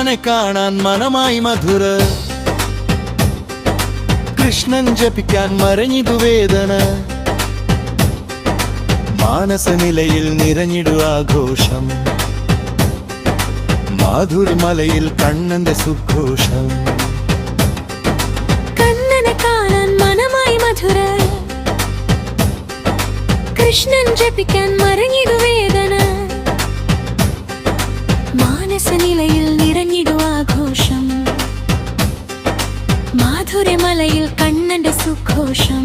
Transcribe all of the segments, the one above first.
കണ്ണനെ കാണാൻ മനമായി മധുര കൃഷ്ണൻ ജപിക്കാൻ മരഞ്ഞിതു വേദന മാനസനിലയിൽ നിറഞ്ഞിടു ആഘോഷം മാധുരിമലയിൽ കണ്ണന്റെ സുഘോഷം കണ്ണനെ കാണാൻ മനമായി മധുര കൃഷ്ണൻ ജപിക്കാൻ മരഞ്ഞിടു വേദന മാനസനിലയിൽ നിറഞ്ഞിടു ആഘോഷം മാധുര്യമലയിൽ കണ്ണന്റെ സുഘോഷം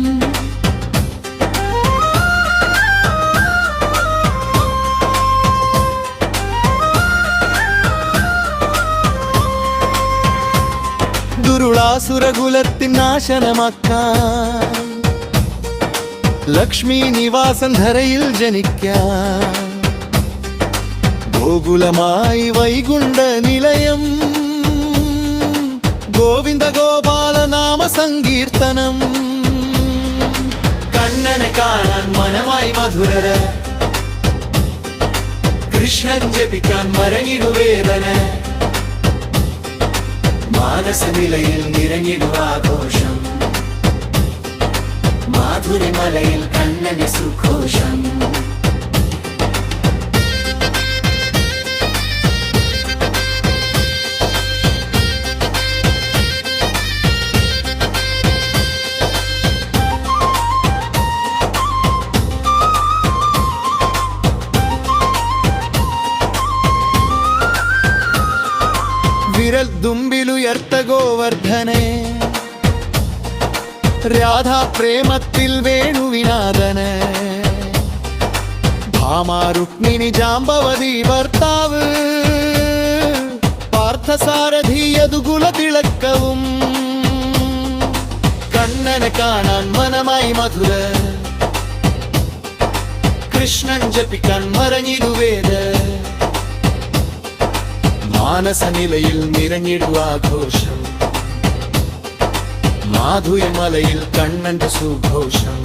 ദുരുളാസുരകുലത്തിൻ നാശനമാക്കാൻ ലക്ഷ്മി നിവാസം ധരയിൽ ജനിക്കാൻ ഗോകുലമായി വൈകുണ്ഠ നിലയം ഗോവിന്ദ ഗോപാല നാമ സങ്കീർത്തനം കണ്ണനെ കാണാൻ മനമായി മധുര കൃഷ്ണൻ ജപിക്കാൻ മരങ്ങിടു വേദന മാനസനിലയിൽ നിറഞ്ഞിടു ആഘോഷം മാധുരിമലയിൽ കണ്ണന്റെ സുഘോഷം വിരൽ തുമ്പിലുയർത്ത ഗോവർദ്ധനെ രാധാ പ്രേമത്തിൽ വേണുവിനാഥന് ഭാമാ രുക്മിണി ജാമ്പവതി ഭർത്താവ് പാർത്ഥസാരഥി യദുകുല തിളക്കവും കണ്ണനെ കാണാൻ മനമായി മധുര കൃഷ്ണൻ ജപിക്കാൻ മരഞ്ഞിടുവേദ മാനസനിലയിൽ നിറഞ്ഞിടു ആഘോഷം മാധുയമലയിൽ കണ്ണന്റെ സുഘോഷം